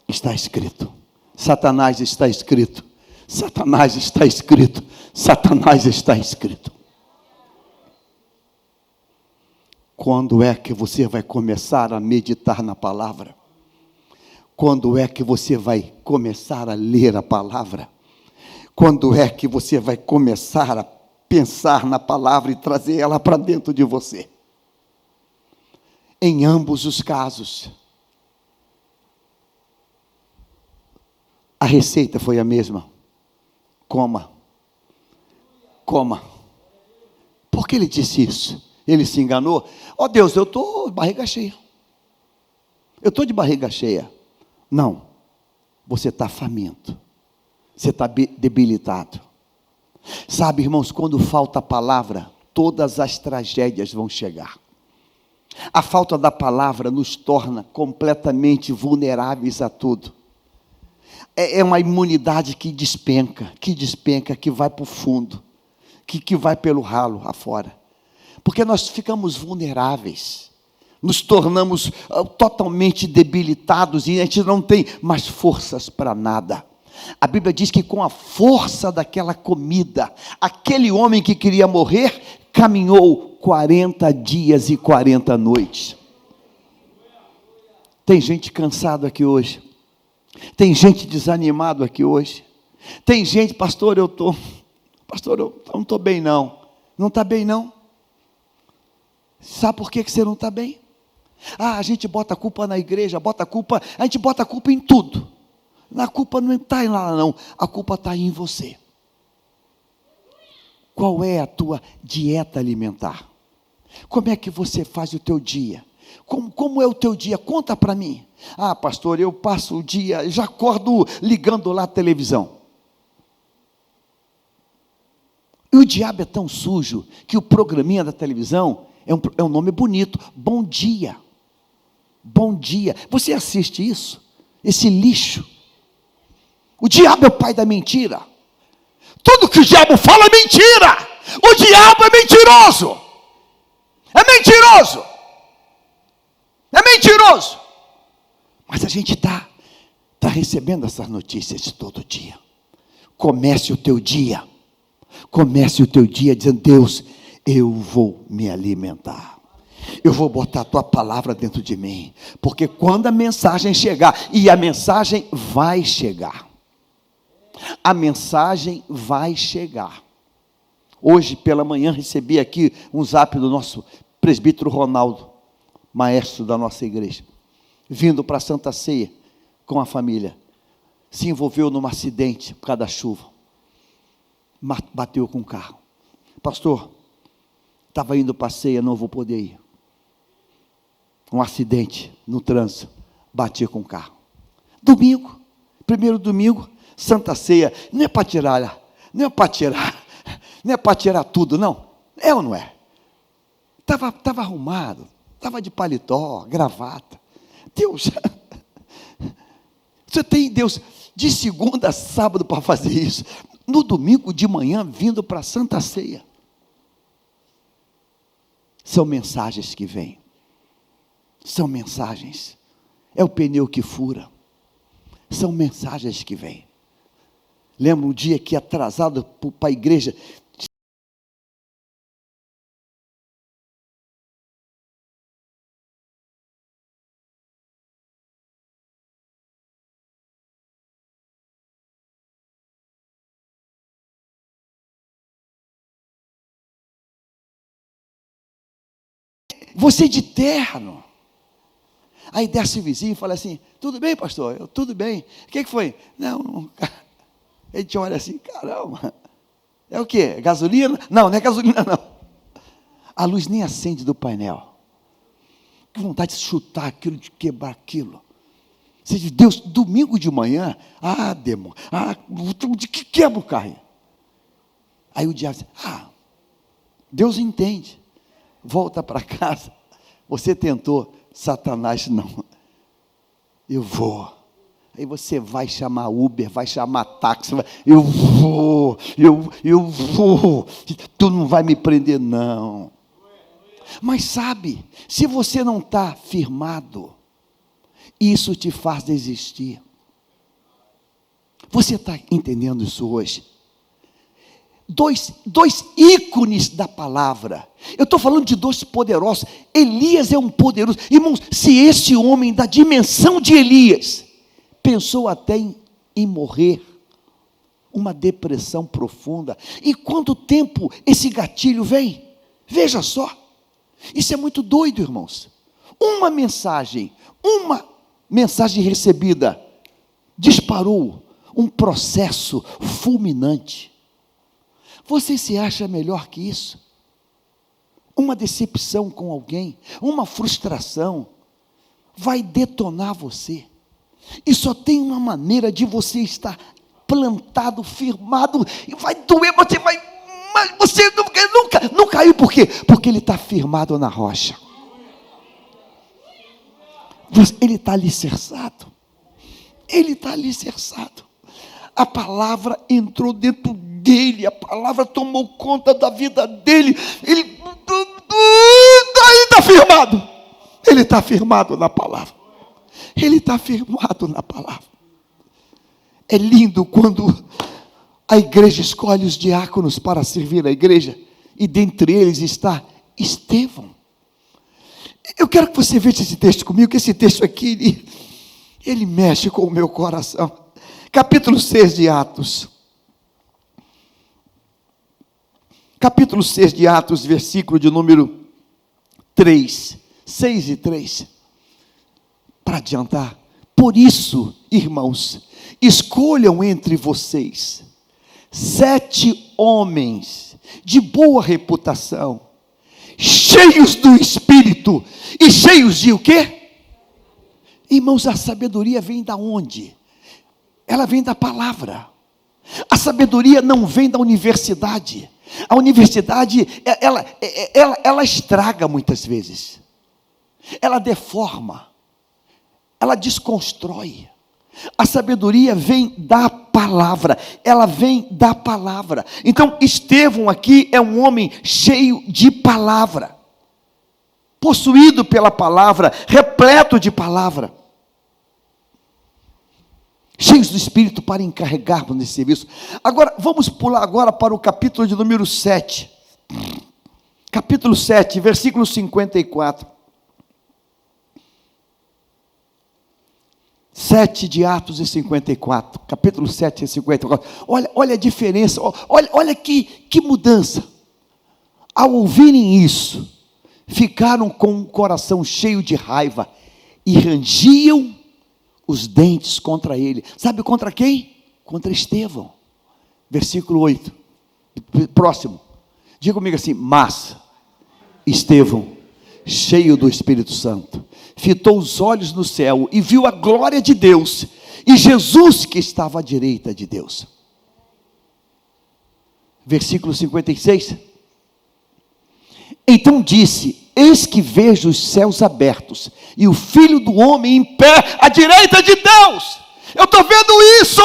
Está escrito. Satanás está escrito. Satanás está escrito. Satanás está escrito. Quando é que você vai começar a meditar na palavra? Quando é que você vai começar a ler a palavra? Quando é que você vai começar a pensar na palavra e trazer ela para dentro de você? Em ambos os casos, a receita foi a mesma. Coma. Coma. Por que ele disse isso? Ele se enganou? Ó Deus, eu estou de barriga cheia. Eu estou de barriga cheia. Não. Você está faminto. Você está debilitado. Sabe, irmãos, quando falta a palavra, todas as tragédias vão chegar. A falta da palavra nos torna completamente vulneráveis a tudo. É uma imunidade que despenca, que vai para o fundo, que vai pelo ralo afora. Porque nós ficamos vulneráveis. nos tornamos totalmente debilitados e a gente não tem mais forças para nada. A Bíblia diz que com a força daquela comida, aquele homem que queria morrer, caminhou 40 dias e 40 noites. Tem gente cansado aqui hoje. Tem gente desanimado aqui hoje. Tem gente, pastor, eu não estou bem não. Não está bem não? Sabe por que você não está bem? A gente bota a culpa na igreja, a gente bota a culpa em tudo. A culpa não está lá não, a culpa está em você. Qual é a tua dieta alimentar? Como é que você faz o teu dia? Como é o teu dia? Conta para mim. Pastor, eu passo o dia, já acordo ligando lá a televisão. E o diabo é tão sujo que o programinha da televisão é um nome bonito. Bom dia. Bom dia. Você assiste isso? Esse lixo. O diabo é o pai da mentira. Tudo que o diabo fala é mentira. O diabo é mentiroso. É mentiroso. É mentiroso. Mas a gente está recebendo essas notícias todo dia. Comece o teu dia. Comece o teu dia dizendo: Deus, eu vou me alimentar. Eu vou botar a tua palavra dentro de mim. Porque quando a mensagem chegar, e a mensagem vai chegar. A mensagem vai chegar. Hoje pela manhã recebi aqui um zap do nosso presbítero Ronaldo, maestro da nossa igreja, vindo para a Santa Ceia com a família. Se envolveu num acidente por causa da chuva. Bateu com o carro. Pastor, estava indo para a ceia, não vou poder ir. Um acidente no trânsito, bati com o carro. Domingo, primeiro domingo, Santa Ceia, não é para tirar, não é para tirar tudo, não. É ou não é? Estava arrumado, estava de paletó, gravata. Deus, você tem Deus de segunda a sábado para fazer isso. No domingo de manhã, vindo para a Santa Ceia. São mensagens que vêm. São mensagens. É o pneu que fura. São mensagens que vêm. Lembro um dia que atrasado para a igreja. Você de terno. Aí desce o vizinho e fala assim: tudo bem, pastor? Eu, tudo bem. O que foi? Não. Ele te olha assim: caramba. É o quê? Gasolina? Não é gasolina não. A luz nem acende do painel. Que vontade de chutar aquilo, de quebrar aquilo. Você diz: Deus, domingo de manhã, demônio, de que quebra o carro? Aí o diabo diz: Deus entende. Volta para casa. Você tentou, Satanás não. Eu vou. Aí você vai chamar Uber, vai chamar táxi. Eu vou. Tu não vai me prender, não. Mas sabe, se você não está firmado, isso te faz desistir. Você está entendendo isso hoje? Dois ícones da palavra. Eu estou falando de dois poderosos. Elias é um poderoso. Irmãos, se esse homem da dimensão de Elias pensou até em morrer, uma depressão profunda, e quanto tempo esse gatilho vem? Veja só. Isso é muito doido, irmãos. Uma mensagem recebida disparou um processo fulminante. Você se acha melhor que isso? Uma decepção com alguém, uma frustração, vai detonar você. E só tem uma maneira de você estar plantado, firmado, e vai doer, mas você não caiu, por quê? Porque ele está firmado na rocha. Ele está alicerçado. Ele está alicerçado. A palavra entrou dentro dele, a palavra tomou conta da vida dele, ele está firmado, Ele está firmado na palavra. Ele está firmado na palavra. É lindo quando a igreja escolhe os diáconos para servir a igreja, e dentre eles está Estevão. Eu quero que você veja esse texto comigo, que esse texto aqui, ele mexe com o meu coração. Capítulo 6 de Atos. Capítulo 6 de Atos, versículo de número 3. 6 e 3. Para adiantar. Por isso, irmãos, escolham entre vocês 7 homens de boa reputação, cheios do Espírito e cheios de o quê? Irmãos, a sabedoria vem da onde? Ela vem da palavra. A sabedoria não vem da universidade. A universidade, ela estraga muitas vezes. Ela deforma. Ela desconstrói. A sabedoria vem da palavra. Ela vem da palavra. Então, Estevão aqui é um homem cheio de palavra. Possuído pela palavra, repleto de palavra. Cheios do Espírito para encarregarmos nesse serviço. Agora, vamos pular agora para o capítulo de número 7. Capítulo 7, versículo 54. 7 de Atos e 54. Capítulo 7 e 54. Olha a diferença. Olha que mudança. Ao ouvirem isso, ficaram com o coração cheio de raiva e rangiam os dentes contra ele. Sabe contra quem? Contra Estevão. Versículo 8. Próximo. Diga comigo assim: mas Estevão, cheio do Espírito Santo, fitou os olhos no céu e viu a glória de Deus e Jesus que estava à direita de Deus. Versículo 56. Então disse: eis que vejo os céus abertos e o Filho do Homem em pé à direita de Deus. Eu estou vendo isso.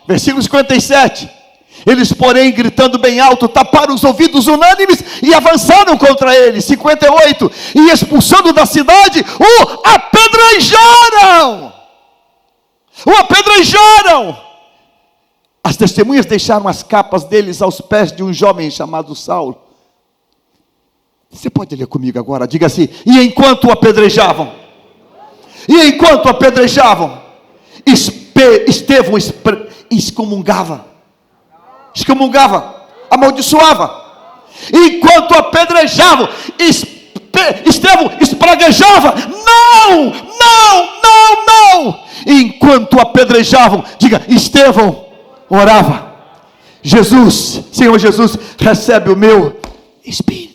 Versículo 57. Eles, porém, gritando bem alto, taparam os ouvidos unânimes e avançaram contra ele. 58. E expulsando da cidade, o apedrejaram. O apedrejaram. As testemunhas deixaram as capas deles aos pés de um jovem chamado Saulo. Você pode ler comigo agora? Diga assim: e enquanto o apedrejavam, Estevão excomungava, amaldiçoava. Enquanto apedrejavam, Estevão espraguejava: não. Enquanto apedrejavam, diga, Estevão orava: Jesus, Senhor Jesus, recebe o meu espírito.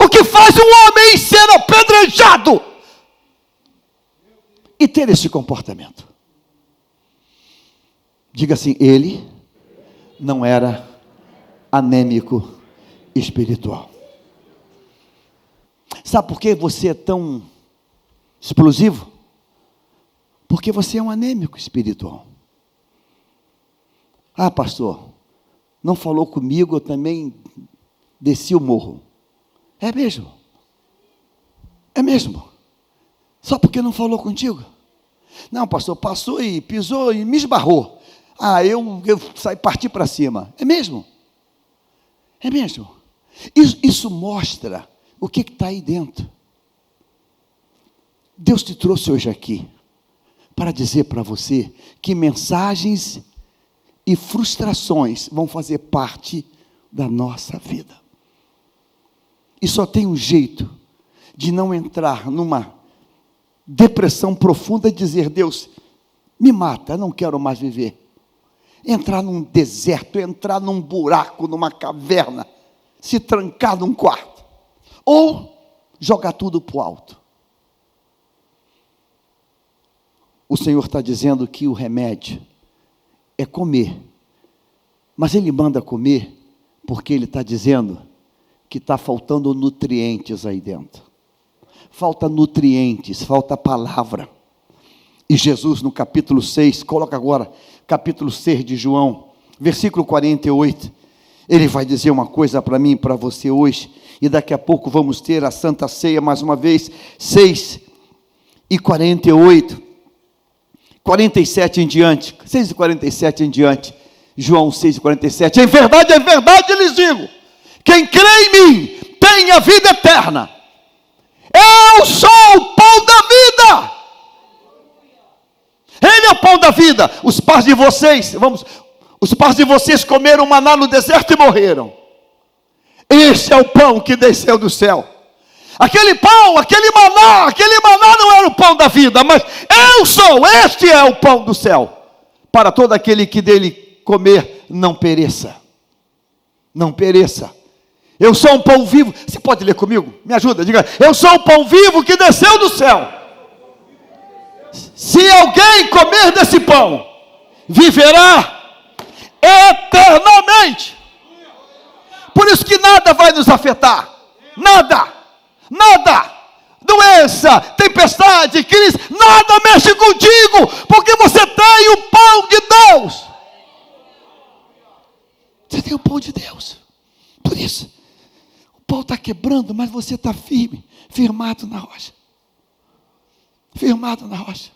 O que faz um homem ser apedrejado e ter esse comportamento? Diga assim: ele não era anêmico espiritual. Sabe por que você é tão explosivo? Porque você é um anêmico espiritual. Ah, pastor, não falou comigo, eu também desci o morro. É mesmo? É mesmo? Só porque não falou contigo? Não, pastor, passou e pisou e me esbarrou. Ah, eu parti para cima. É mesmo? É mesmo? Isso mostra o que está aí dentro. Deus te trouxe hoje aqui para dizer para você que mensagens e frustrações vão fazer parte da nossa vida. E só tem um jeito de não entrar numa depressão profunda e dizer: Deus, me mata, eu não quero mais viver. Entrar num deserto, entrar num buraco, numa caverna, se trancar num quarto, ou jogar tudo para o alto. O Senhor está dizendo que o remédio é comer, mas Ele manda comer porque Ele está dizendo que está faltando nutrientes aí dentro. Falta nutrientes, falta palavra. E Jesus no capítulo 6, coloca agora, capítulo 6 de João, versículo 48, ele vai dizer uma coisa para mim e para você hoje, E daqui a pouco vamos ter a Santa Ceia mais uma vez, 6:48, 47 em diante, 6:47 em diante, João 6:47, é verdade, lhes digo, quem crê em mim, tem a vida eterna, eu sou o pão da vida, Ele é o pão da vida. Os pais de vocês comeram maná no deserto e morreram. Esse é o pão que desceu do céu. Aquele pão, aquele maná não era o pão da vida, mas este é o pão do céu, para todo aquele que dele comer, não pereça. Não pereça. Eu sou um pão vivo. Você pode ler comigo? Me ajuda, diga. Eu sou o pão vivo que desceu do céu. Se alguém comer desse pão, viverá eternamente. Por isso que nada vai nos afetar. Nada. Doença, tempestade, crise, nada mexe contigo, porque você tem o pão de Deus. Você tem o pão de Deus. Por isso, o pão está quebrando, mas você está firmado na rocha. Firmado na rocha.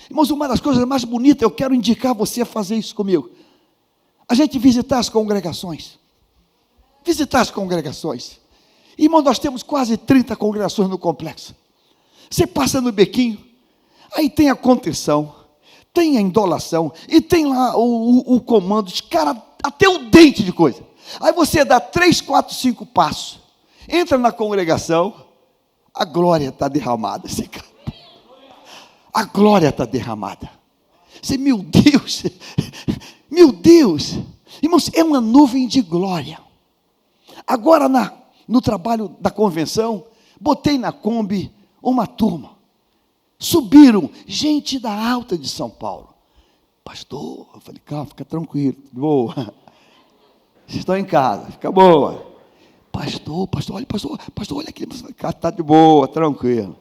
Irmãos, uma das coisas mais bonitas, eu quero indicar você a fazer isso comigo. A gente visitar as congregações. Irmão, nós temos quase 30 congregações no complexo. Você passa no bequinho, aí tem a contrição, tem a indolação, e tem lá o comando, os caras, até o dente de coisa. Aí você dá 3, 4, 5 passos, entra na congregação, a glória está derramada. A glória está derramada. Você, meu Deus, irmãos, é uma nuvem de glória. Agora no trabalho da convenção, botei na Kombi uma turma, subiram, gente da Alta de São Paulo. Pastor, eu falei, calma, fica tranquilo, boa, vocês estão em casa, fica boa. Pastor, olha aqui, está de boa, tranquilo.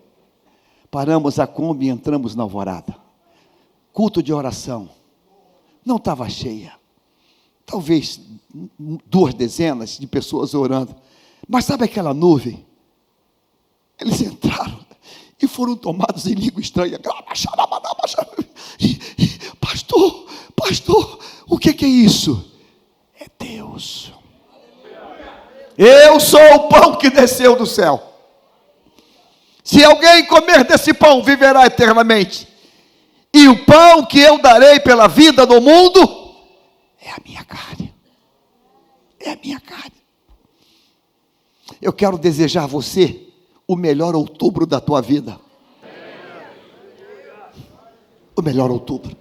Paramos a Kombi e entramos na Alvorada, culto de oração, não estava cheia, talvez 2 dezenas de pessoas orando, mas sabe aquela nuvem? Eles entraram e foram tomados em língua estranha. Pastor, o que é isso? É Deus. Eu sou o pão que desceu do céu. Se alguém comer desse pão, viverá eternamente. E o pão que eu darei pela vida do mundo é a minha carne. É a minha carne. Eu quero desejar a você o melhor outubro da tua vida. O melhor outubro.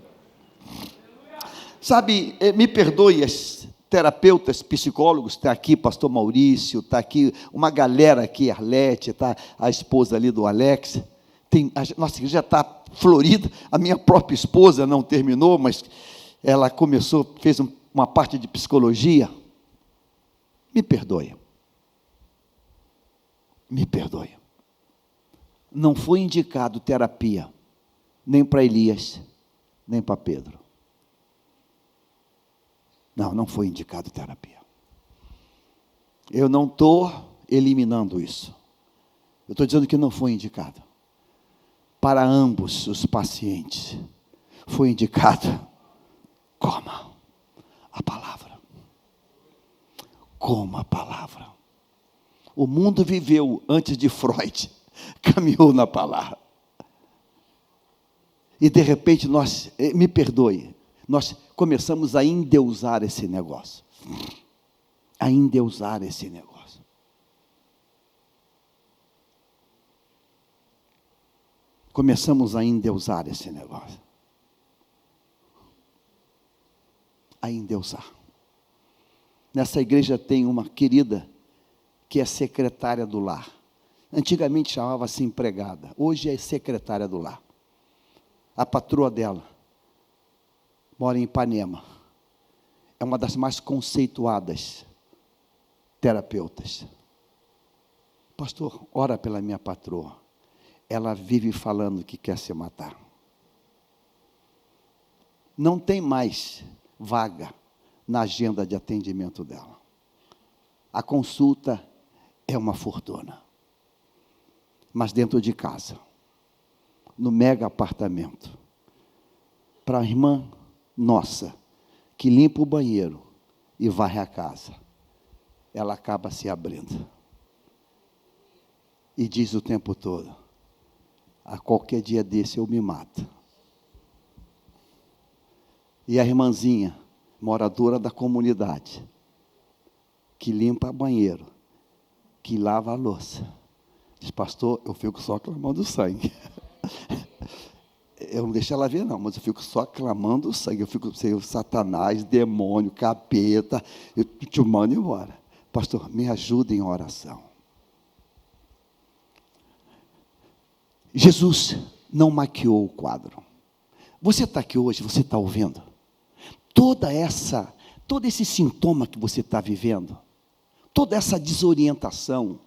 Sabe, me perdoe as terapeutas, psicólogos, está aqui pastor Maurício, está aqui uma galera aqui, Arlete, está a esposa ali do Alex, nossa igreja está florida, a minha própria esposa não terminou, mas ela começou, fez uma parte de psicologia. Me perdoe. Não foi indicado terapia, nem para Elias, nem para Pedro. Não foi indicado terapia. Eu não estou eliminando isso. Eu estou dizendo que não foi indicado. Para ambos os pacientes, foi indicado, coma a palavra. Coma a palavra. O mundo viveu antes de Freud, caminhou na palavra. E de repente me perdoe, nós começamos a endeusar esse negócio. Começamos a endeusar esse negócio. A endeusar. Nessa igreja tem uma querida que é secretária do lar. Antigamente chamava-se empregada, hoje é secretária do lar. A patroa dela mora em Ipanema. É uma das mais conceituadas terapeutas. Pastor, ora pela minha patroa. Ela vive falando que quer se matar. Não tem mais vaga na agenda de atendimento dela. A consulta é uma fortuna. Mas dentro de casa, no mega apartamento, para a irmã nossa, que limpa o banheiro e varre a casa, ela acaba se abrindo. E diz o tempo todo: a qualquer dia desse eu me mato. E a irmãzinha, moradora da comunidade, que limpa banheiro, que lava a louça, diz: pastor, eu fico só clamando sangue. Eu não deixo ela ver não, mas eu fico só clamando sangue. Eu fico sem Satanás, demônio, capeta, eu te mando embora. Pastor, me ajuda em oração. Jesus não maquiou o quadro. Você está aqui hoje, você está ouvindo? Todo esse sintoma que você está vivendo, toda essa desorientação,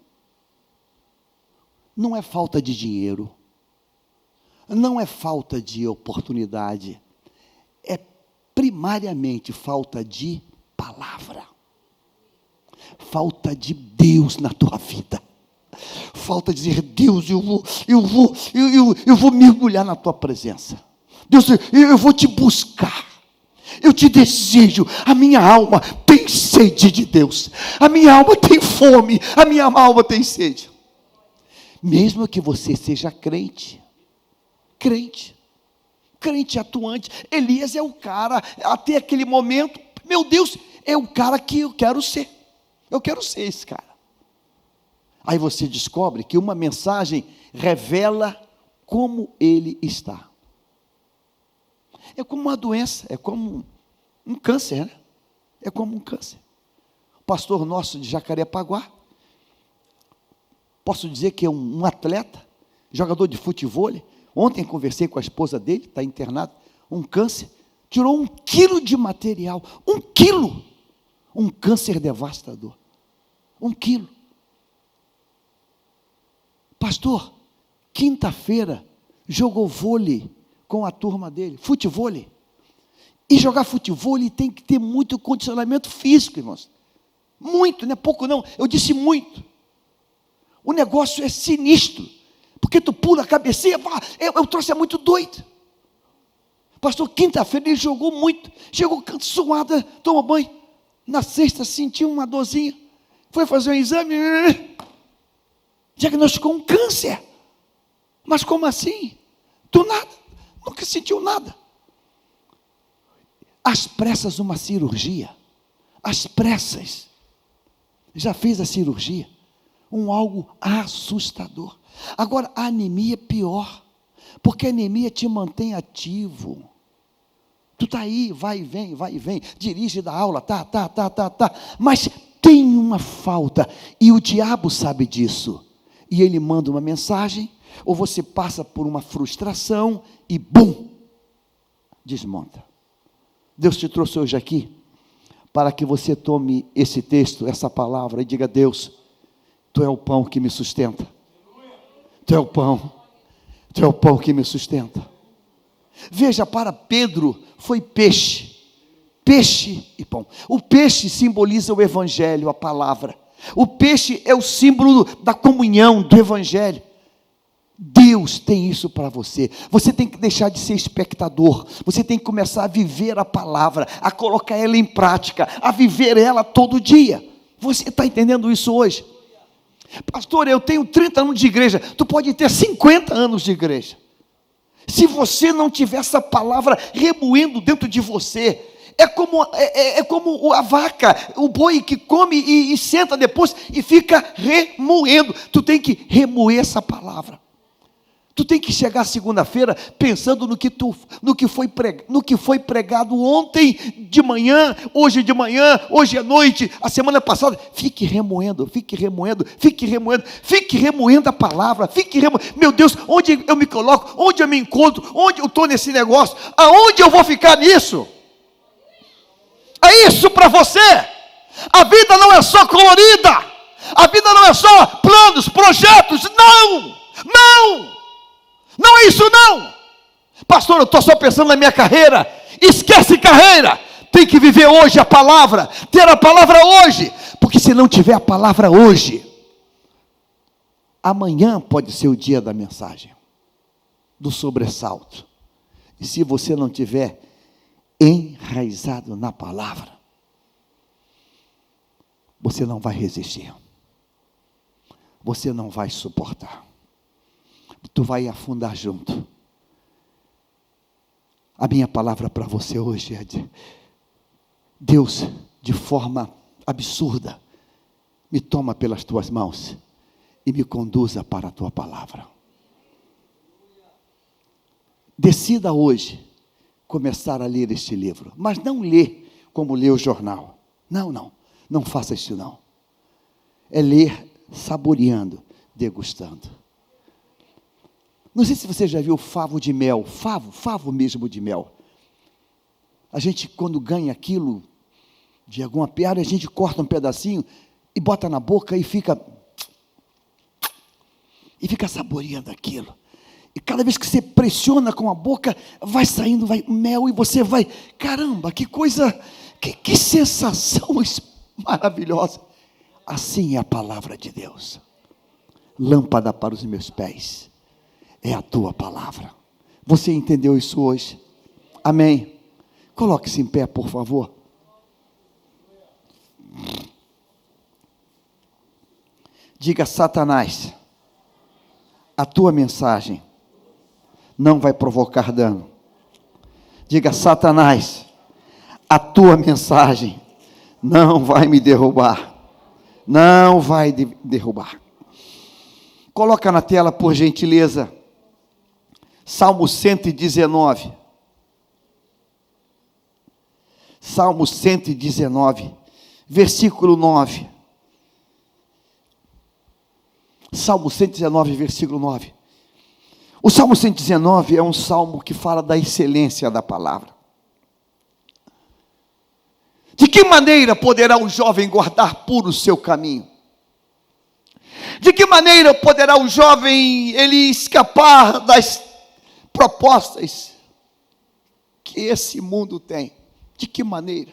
não é falta de dinheiro, não é falta de oportunidade, é primariamente falta de palavra, falta de Deus na tua vida, falta de dizer: Deus, eu vou mergulhar na tua presença, Deus, eu vou te buscar, eu te desejo, a minha alma tem sede de Deus, a minha alma tem fome, a minha alma tem sede. Mesmo que você seja crente atuante, Elias é o cara, até aquele momento, meu Deus, é o cara que eu quero ser esse cara. Aí você descobre que uma mensagem revela como ele está. É como uma doença, é como um câncer, né? É como um câncer. O pastor nosso de Jacarepaguá, posso dizer que é um atleta, jogador de futebol. Ontem conversei com a esposa dele, está internado, um câncer, tirou 1 quilo de material, 1 quilo, um câncer devastador, 1 quilo. Pastor, quinta-feira, jogou vôlei com a turma dele, futevôlei. E jogar futevôlei tem que ter muito condicionamento físico, irmãos. Muito, não é pouco não, eu disse muito. O negócio é sinistro, porque tu pula a cabecinha, eu trouxe, é muito doido. Pastor, quinta-feira ele jogou muito, chegou suado, tomou banho. Na sexta sentiu uma dorzinha, foi fazer um exame, diagnosticou um câncer. Mas como assim? Do nada, nunca sentiu nada. Às pressas uma cirurgia, às pressas, já fez a cirurgia, algo assustador. Agora, a anemia é pior, porque a anemia te mantém ativo. Tu está aí, vai e vem, dirige da aula, tá, mas tem uma falta, e o diabo sabe disso, e ele manda uma mensagem, ou você passa por uma frustração, e bum, desmonta. Deus te trouxe hoje aqui, para que você tome esse texto, essa palavra, e diga: Deus, Tu é o pão que me sustenta, Tu é o pão que me sustenta. Veja, para Pedro foi peixe e pão. O peixe simboliza o evangelho, a palavra. O peixe é o símbolo da comunhão, do evangelho. Deus tem isso para você. Você tem que deixar de ser espectador. Você tem que começar a viver a palavra, a colocar ela em prática, a viver ela todo dia. Você está entendendo isso hoje? Pastor, eu tenho 30 anos de igreja. Tu pode ter 50 anos de igreja. Se você não tiver essa palavra remoendo dentro de você, é como a vaca, o boi que come e senta depois e fica remoendo. Tu tem que remoer essa palavra. Tu tem que chegar segunda-feira pensando no que foi pregado ontem de manhã, hoje à noite, a semana passada. Fique remoendo a palavra, meu Deus, onde eu me coloco, onde eu me encontro, onde eu estou nesse negócio, aonde eu vou ficar nisso? É isso para você. A vida não é só colorida, a vida não é só planos, projetos, não é isso não. Pastor, eu estou só pensando na minha carreira. Esquece carreira. Tem que viver hoje a palavra, ter a palavra hoje, porque se não tiver a palavra hoje, Amanhã pode ser o dia da mensagem, do sobressalto. E se você não tiver enraizado na palavra, você não vai resistir. Você não vai suportar. Tu vai afundar junto. A minha palavra para você hoje é Deus, de forma absurda, me toma pelas tuas mãos e me conduza para a tua palavra. Decida hoje começar a ler este livro, mas não ler como lê o jornal. Não faça isso não. É ler saboreando, degustando. Não sei se você já viu favo de mel, favo mesmo de mel. A gente, quando ganha aquilo de alguma piada, a gente corta um pedacinho e bota na boca e fica saboreando aquilo. E cada vez que você pressiona com a boca, vai saindo mel e você vai, caramba, que coisa, que sensação maravilhosa. Assim é a palavra de Deus. Lâmpada para os meus pés é a tua palavra. Você entendeu isso hoje? Amém. Coloque-se em pé, por favor. Diga: Satanás, a tua mensagem não vai provocar dano. Diga: Satanás, a tua mensagem não vai me derrubar. Não vai derrubar. Coloca na tela, por gentileza, Salmo 119. Salmo 119, versículo 9. Salmo 119, versículo 9. O Salmo 119 é um salmo que fala da excelência da palavra. De que maneira poderá o jovem guardar puro o seu caminho? De que maneira poderá o jovem ele escapar das propostas que esse mundo tem? De que maneira?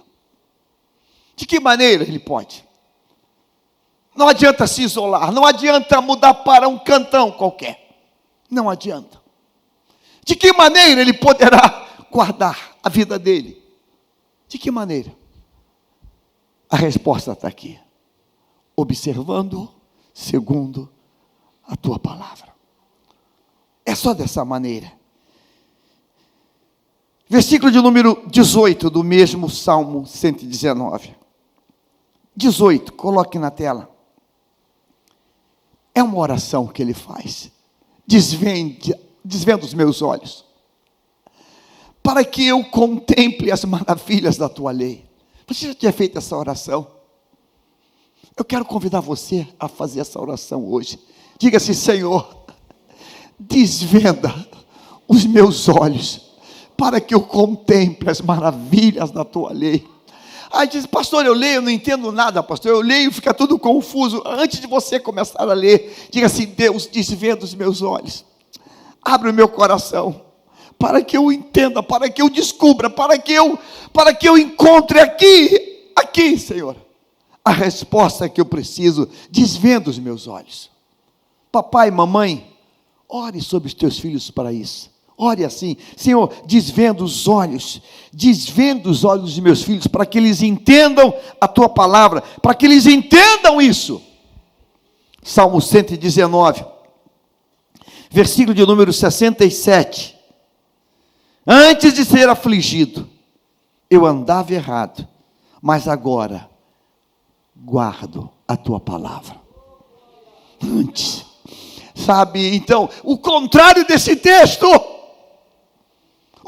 De que maneira ele pode? Não adianta se isolar, não adianta mudar para um cantão qualquer. Não adianta. De que maneira ele poderá guardar a vida dele? De que maneira? A resposta está aqui. Observando segundo a tua palavra. É só dessa maneira. Versículo de número 18 do mesmo Salmo 119. 18, coloque na tela. É uma oração que ele faz. Desvenda os meus olhos, para que eu contemple as maravilhas da tua lei. Você já tinha feito essa oração? Eu quero convidar você a fazer essa oração hoje. Diga assim: Senhor, desvenda os meus olhos, para que eu contemple as maravilhas da tua lei. Aí diz: pastor, eu leio, eu não entendo nada, pastor, eu leio, fica tudo confuso. Antes de você começar a ler, diga assim: Deus, desvenda os meus olhos, abre o meu coração, para que eu entenda, para que eu descubra, para que eu encontre aqui, Senhor, a resposta que eu preciso. Desvenda os meus olhos. Papai, mamãe, ore sobre os teus filhos para isso. Ore assim: Senhor, desvenda os olhos dos meus filhos, para que eles entendam a tua palavra, para que eles entendam isso. Salmo 119, versículo de número 67. Antes de ser afligido, eu andava errado, mas agora guardo a tua palavra. Antes, sabe, então, o contrário desse texto,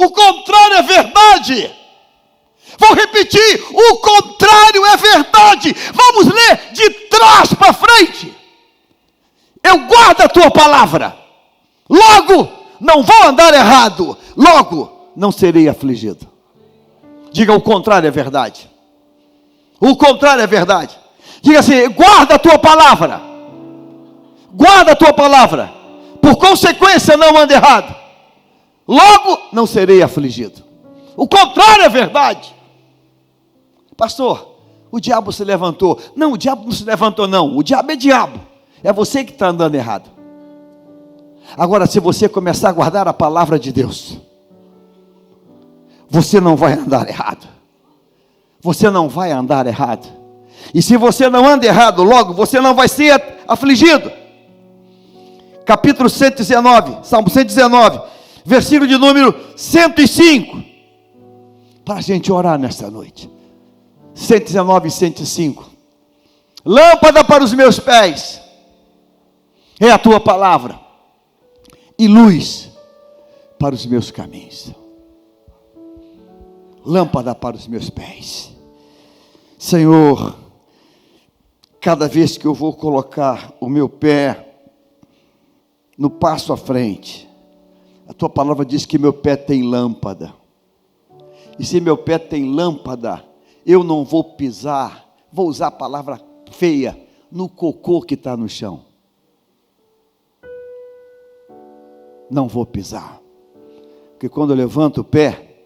o contrário é verdade. Vou repetir: o contrário é verdade. Vamos ler de trás para frente. Eu guardo a tua palavra, logo não vou andar errado, logo não serei afligido. Diga: o contrário é verdade. O contrário é verdade. Diga assim: guarda a tua palavra, guarda a tua palavra, por consequência não ando errado, logo não serei afligido. O contrário é verdade. Pastor, o diabo se levantou. Não, o diabo não se levantou não, o diabo é diabo. É você que está andando errado. Agora, se você começar a guardar a palavra de Deus, você não vai andar errado. Você não vai andar errado. E se você não anda errado, logo você não vai ser afligido. Capítulo 119, Salmo 119, versículo de número 105. Para a gente orar nesta noite. 119 e 105. Lâmpada para os meus pés é a tua palavra, e luz para os meus caminhos. Lâmpada para os meus pés. Senhor, cada vez que eu vou colocar o meu pé no passo à frente, a tua palavra diz que meu pé tem lâmpada. E se meu pé tem lâmpada, eu não vou pisar, vou usar a palavra feia, no cocô que está no chão. Não vou pisar. Porque quando eu levanto o pé,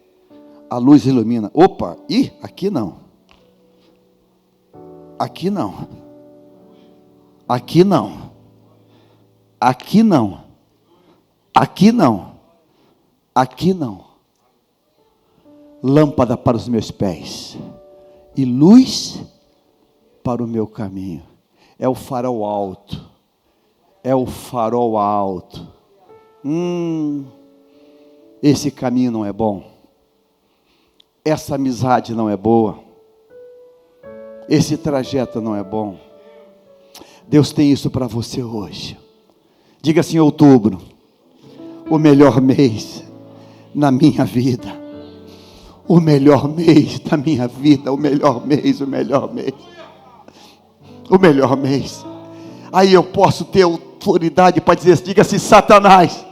a luz ilumina. Opa, aqui não. Aqui não. Aqui não. Aqui não. Aqui não. Aqui não. Lâmpada para os meus pés e luz para o meu caminho. É o farol alto. É o farol alto. Esse caminho não é bom. Essa amizade não é boa. Esse trajeto não é bom. Deus tem isso para você hoje. Diga assim: outubro, o melhor mês na minha vida. O melhor mês da minha vida. O melhor mês, o melhor mês. O melhor mês. Aí eu posso ter autoridade para dizer, diga assim: Satanás,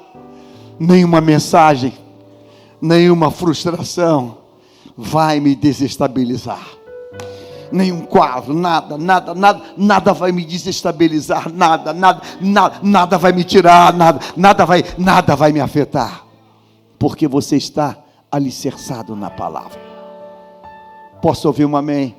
nenhuma mensagem, nenhuma frustração vai me desestabilizar. Nenhum quadro, nada vai me desestabilizar, nada vai me tirar, nada vai me afetar, porque você está alicerçado na palavra. Posso ouvir um amém?